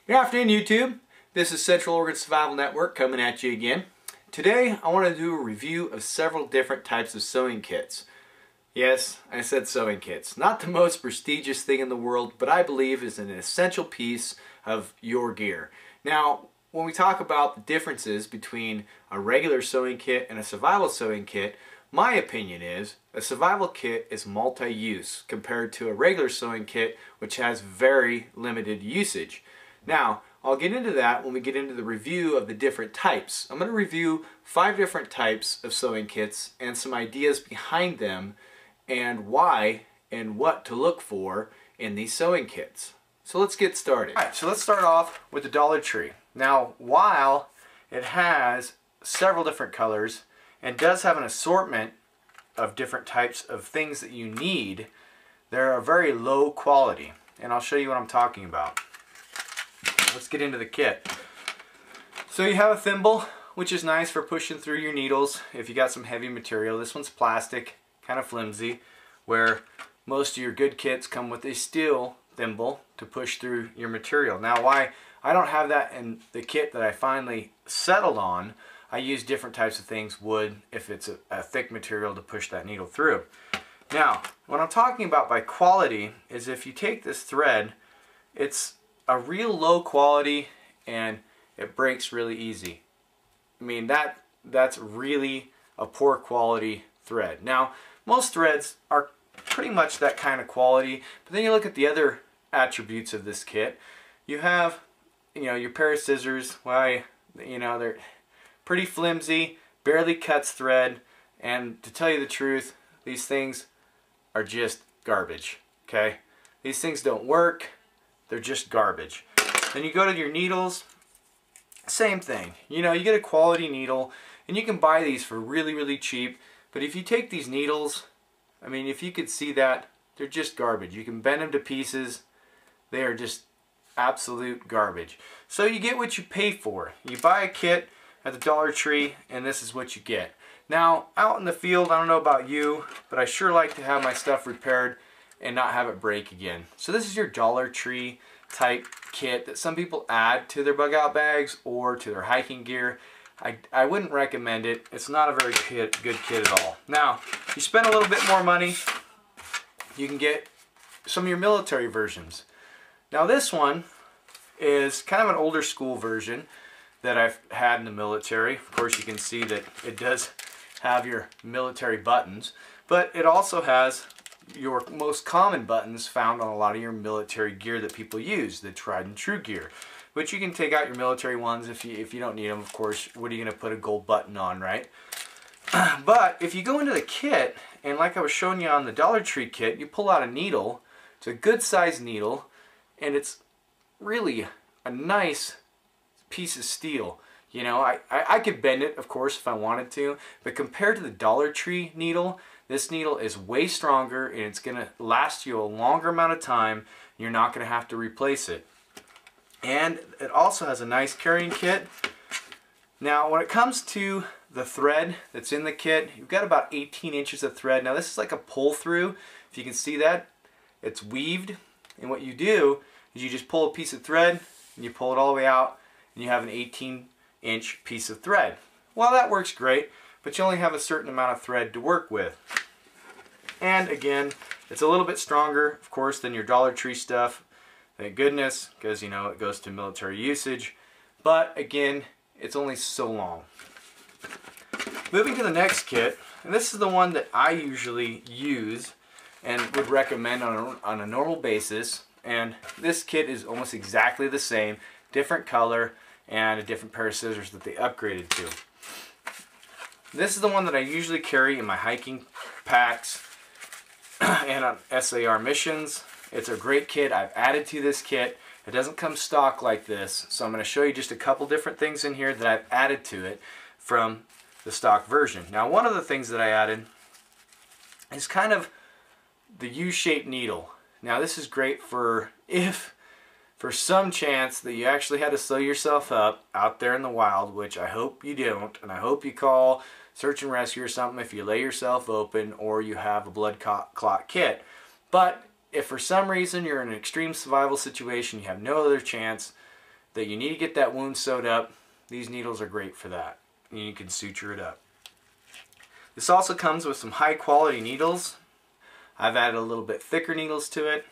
Good afternoon, YouTube. This is Central Oregon Survival Network coming at you again. Today I want to do a review of several different types of sewing kits. Yes, I said sewing kits. Not the most prestigious thing in the world, but I believe is an essential piece of your gear. Now, when we talk about the differences between a regular sewing kit and a survival sewing kit, my opinion is a survival kit is multi-use compared to a regular sewing kit which has very limited usage. Now, I'll get into that when we get into the review of the different types. I'm going to review 5 different types of sewing kits and some ideas behind them and why and what to look for in these sewing kits. So let's get started. Alright, so let's start off with the Dollar Tree. Now, while it has several different colors and does have an assortment of different types of things that you need, they're very low quality. And I'll show you what I'm talking about. Let's get into the kit. So you have a thimble, which is nice for pushing through your needles if you got some heavy material. This one's plastic, kind of flimsy, where most of your good kits come with a steel thimble to push through your material. Now, why I don't have that in the kit that I finally settled on, I use different types of things, wood, if it's a thick material, to push that needle through. Now, what I'm talking about by quality is if you take this thread, it's a real low quality and it breaks really easy. I mean, that's really a poor quality thread. Now, most threads are pretty much that kind of quality, but then you look at the other attributes of this kit. You have, your pair of scissors. Why, they're pretty flimsy, barely cuts thread, and to tell you the truth, these things are just garbage, okay? These things don't work, they're just garbage. Then you go to your needles, same thing. You get a quality needle, and you can buy these for really, really cheap, but if you take these needles, I mean, if you could see that, they're just garbage. You can bend them to pieces, they are just absolute garbage. So you get what you pay for. You buy a kit at the Dollar Tree, and this is what you get. Now, out in the field, I don't know about you, but I sure like to have my stuff repaired and not have it break again. So this is your Dollar Tree type kit that some people add to their bug out bags or to their hiking gear. I wouldn't recommend it. It's not a very good kit at all. Now, if you spend a little bit more money, you can get some of your military versions. Now this one is kind of an older school version that I've had in the military. Of course, you can see that it does have your military buttons, but it also has your most common buttons found on a lot of your military gear that people use, the tried and true gear. But you can take out your military ones if you don't need them, of course. What are you going to put a gold button on, right? But if you go into the kit, and like I was showing you on the Dollar Tree kit, you pull out a needle. It's a good sized needle, and it's really a nice piece of steel. I could bend it, of course, if I wanted to, but compared to the Dollar Tree needle, this needle is way stronger, and it's going to last you a longer amount of time. You're not going to have to replace it. And it also has a nice carrying kit. Now, when it comes to the thread that's in the kit, you've got about 18 inches of thread. Now, this is like a pull through. If you can see that, it's weaved. And what you do is you just pull a piece of thread, and you pull it all the way out, and you have an 18-inch piece of thread. Well, that works great, but you only have a certain amount of thread to work with. And again, it's a little bit stronger, of course, than your Dollar Tree stuff. Thank goodness, because it goes to military usage. But again, it's only so long. Moving to the next kit, and this is the one that I usually use and would recommend on a normal basis. And this kit is almost exactly the same, different color, and a different pair of scissors that they upgraded to. This is the one that I usually carry in my hiking packs and on SAR missions. It's a great kit. I've added to this kit. It doesn't come stock like this, so I'm going to show you just a couple different things in here that I've added to it from the stock version. Now, one of the things that I added is kind of the U-shaped needle. Now, this is great for if for some chance that you actually had to sew yourself up out there in the wild, which I hope you don't, and I hope you call search and rescue or something if you lay yourself open or you have a blood clot kit. But if for some reason you're in an extreme survival situation, you have no other chance, that you need to get that wound sewed up, these needles are great for that. And you can suture it up. This also comes with some high quality needles. I've added a little bit thicker needles to it,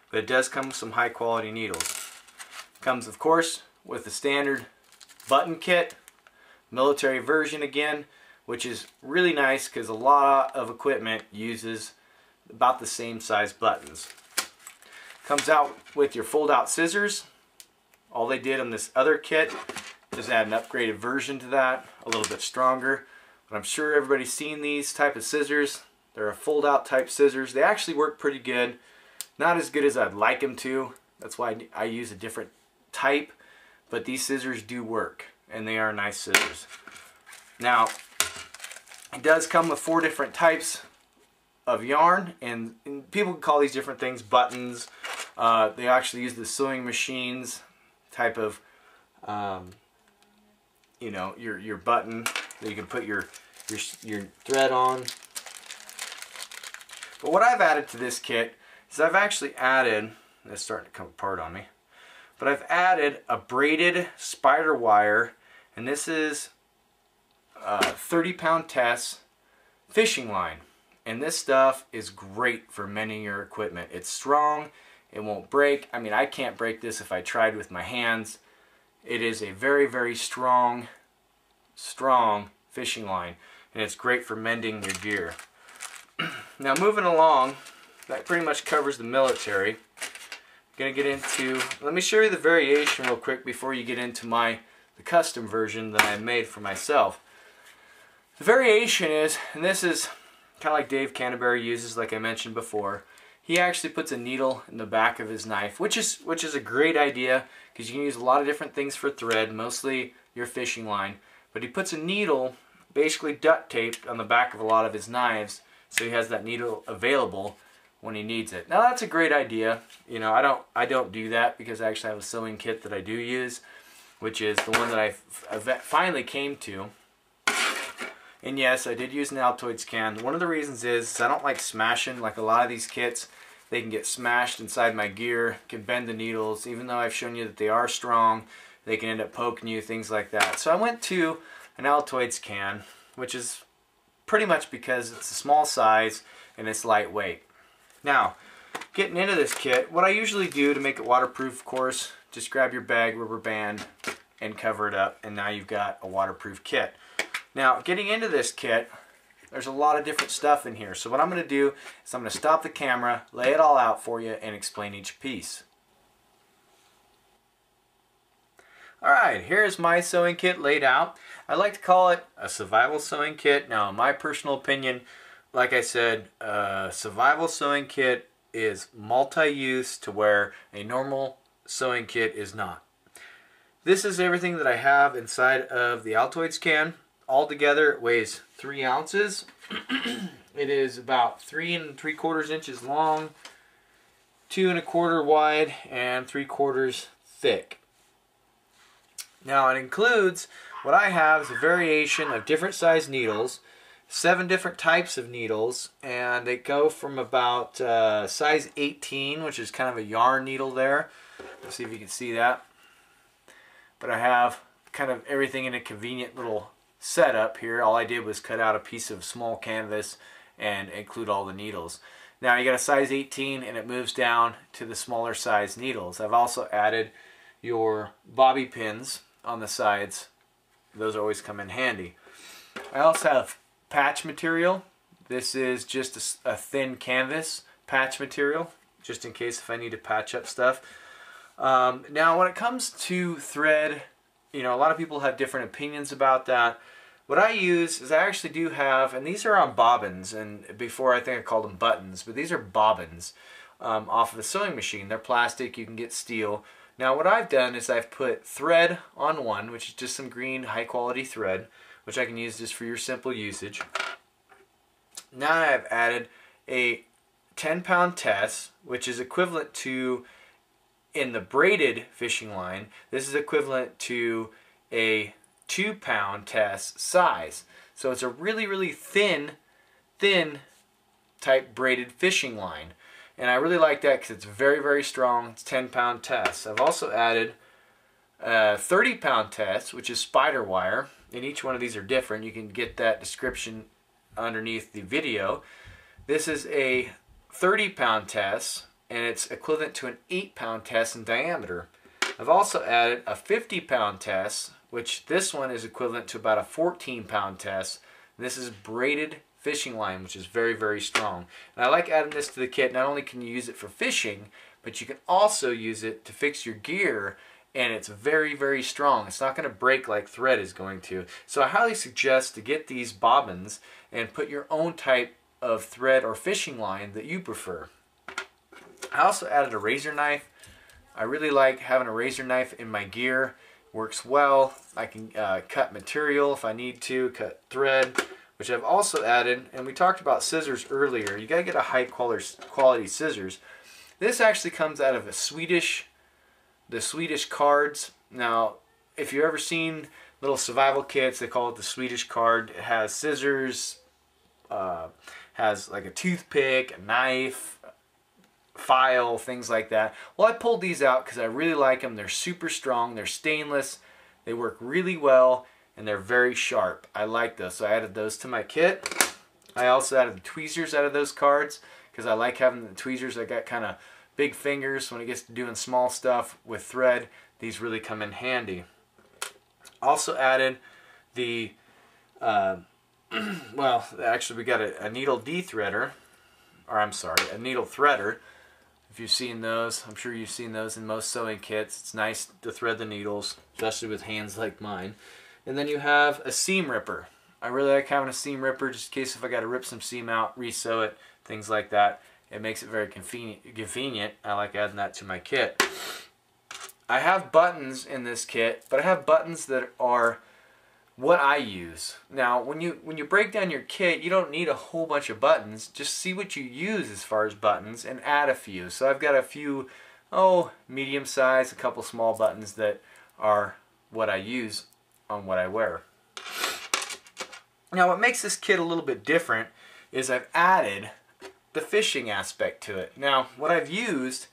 but it does come with some high quality needles. It comes, of course, with the standard button kit, military version again, which is really nice because a lot of equipment uses about the same size buttons. Comes out with your fold out scissors. All they did on this other kit is add an upgraded version to that, a little bit stronger. But I'm sure everybody's seen these type of scissors. They're a fold out type scissors. They actually work pretty good. Not as good as I'd like them to. That's why I use a different type. But these scissors do work, and they are nice scissors. Now, it does come with 4 different types of yarn, and people can call these different things buttons. They actually use the sewing machines type of, you know, your button that you can put your thread on. But what I've added to this kit is I've actually added, it's starting to come apart on me, but I've added a braided spider wire, and this is 30-pound test fishing line. And this stuff is great for mending your equipment. It's strong, it won't break. I mean, I can't break this if I tried with my hands. It is a very, very strong fishing line, and it's great for mending your gear. Now, moving along, that pretty much covers the military. I'm gonna get into, let me show you the variation real quick before you get into the custom version that I made for myself. The variation is, and this is kind of like Dave Canterbury uses, like I mentioned before. He actually puts a needle in the back of his knife, which is a great idea because you can use a lot of different things for thread, mostly your fishing line. But he puts a needle, basically duct taped, on the back of a lot of his knives, so he has that needle available when he needs it. Now that's a great idea. You know, I don't do that because I actually have a sewing kit that I do use, which is the one that I finally came to. And yes, I did use an Altoids can. One of the reasons is I don't like smashing. Like a lot of these kits, they can get smashed inside my gear, can bend the needles. Even though I've shown you that they are strong, they can end up poking you, things like that. So I went to an Altoids can, which is pretty much because it's a small size and it's lightweight. Now, getting into this kit, what I usually do to make it waterproof, of course, just grab your bag, rubber band, and cover it up, and now you've got a waterproof kit. Now, getting into this kit, there's a lot of different stuff in here. So what I'm going to do is I'm going to stop the camera, lay it all out for you, and explain each piece. Alright, here's my sewing kit laid out. I like to call it a survival sewing kit. Now, in my personal opinion, like I said, a survival sewing kit is multi-use to where a normal sewing kit is not. This is everything that I have inside of the Altoids can. Altogether, it weighs 3 ounces. It is about 3 3/4 inches long, 2 1/4 wide, and 3/4 thick. Now, it includes, what I have is a variation of different size needles, 7 different types of needles, and they go from about size 18, which is kind of a yarn needle there. Let's see if you can see that. But I have kind of everything in a convenient little setup here. All I did was cut out a piece of small canvas and include all the needles. Now you got a size 18 and it moves down to the smaller size needles. I've also added your bobby pins on the sides. Those always come in handy. I also have patch material. This is just a thin canvas patch material, just in case if I need to patch up stuff. Now when it comes to thread, you know, a lot of people have different opinions about that. What I use is I actually do have, and these are on bobbins, and before I think I called them buttons, but these are bobbins off of the sewing machine. They're plastic, you can get steel. Now what I've done is I've put thread on one, which is just some green high quality thread, which I can use just for your simple usage. Now I've added a 10-pound test, which is equivalent to, in the braided fishing line, this is equivalent to a 2-pound test size. So it's a really thin type braided fishing line. And I really like that because it's very strong. It's 10-pound test. I've also added a 30-pound test, which is Spiderwire, and each one of these are different. You can get that description underneath the video. This is a 30-pound test, and it's equivalent to an 8-pound test in diameter. I've also added a 50-pound test, which this one is equivalent to about a 14-pound test. And this is braided fishing line, which is very, very strong. And I like adding this to the kit. Not only can you use it for fishing, but you can also use it to fix your gear, and it's very, very strong. It's not going to break like thread is going to. So I highly suggest to get these bobbins and put your own type of thread or fishing line that you prefer. I also added a razor knife. I really like having a razor knife in my gear. Works well. I can cut material if I need to, cut thread, which I've also added. And we talked about scissors earlier. You gotta get a high quality scissors. This actually comes out of the Swedish cards. Now, if you've ever seen little survival kits, they call it the Swedish card. It has scissors, has like a toothpick, a knife, file, things like that. Well, I pulled these out because I really like them. They're super strong, they're stainless, they work really well, and they're very sharp. I like those, so I added those to my kit. I also added the tweezers out of those cards because I like having the tweezers. I got kind of big fingers when it gets to doing small stuff with thread. These really come in handy. Also added the well, actually we got a needle de-threader, or I'm sorry, a needle threader. If you've seen those, I'm sure you've seen those in most sewing kits. It's nice to thread the needles, especially with hands like mine. And then you have a seam ripper. I really like having a seam ripper just in case if I got to rip some seam out, re-sew it, things like that. It makes it very convenient. I like adding that to my kit. I have buttons in this kit, but I have buttons that are what I use. Now, when you break down your kit, you don't need a whole bunch of buttons. Just see what you use as far as buttons and add a few. So I've got a few, medium size, a couple small buttons that are what I use on what I wear. Now, what makes this kit a little bit different is I've added the fishing aspect to it. Now, what I've used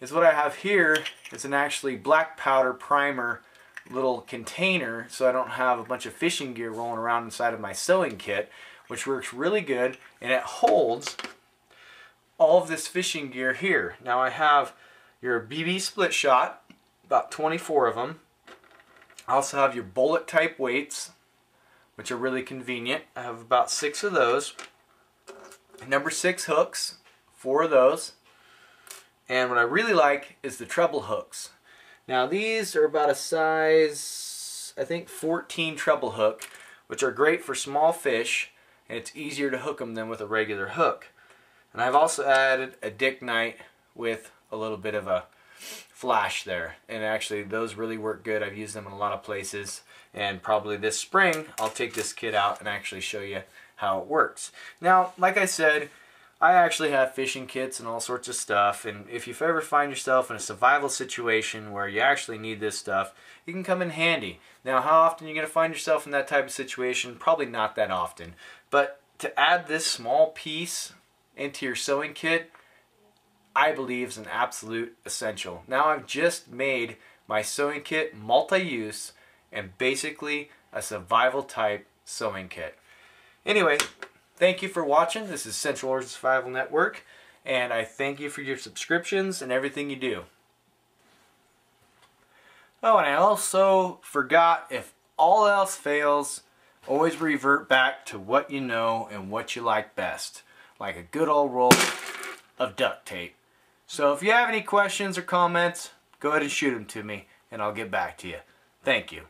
is what I have here is an actually black powder primer little container, so I don't have a bunch of fishing gear rolling around inside of my sewing kit, which works really good, and it holds all of this fishing gear here. Now I have your BB split shot, about 24 of them. I also have your bullet type weights, which are really convenient. I have about 6 of those. Number 6 hooks, 4 of those. And what I really like is the treble hooks. Now these are about a size, I think 14 treble hook, which are great for small fish, and it's easier to hook them than with a regular hook. And I've also added a Dick Nite with a little bit of a flash there. And actually those really work good. I've used them in a lot of places, and probably this spring I'll take this kit out and actually show you how it works. Now, like I said, I actually have fishing kits and all sorts of stuff, and if you ever find yourself in a survival situation where you actually need this stuff, it can come in handy. Now, how often you're going to find yourself in that type of situation? Probably not that often. But to add this small piece into your sewing kit, I believe is an absolute essential. Now I've just made my sewing kit multi-use and basically a survival type sewing kit. Anyway, thank you for watching. This is Central Oregon Survival Network, and I thank you for your subscriptions and everything you do. Oh, and I also forgot, if all else fails, always revert back to what you know and what you like best, like a good old roll of duct tape. So if you have any questions or comments, go ahead and shoot them to me, and I'll get back to you. Thank you.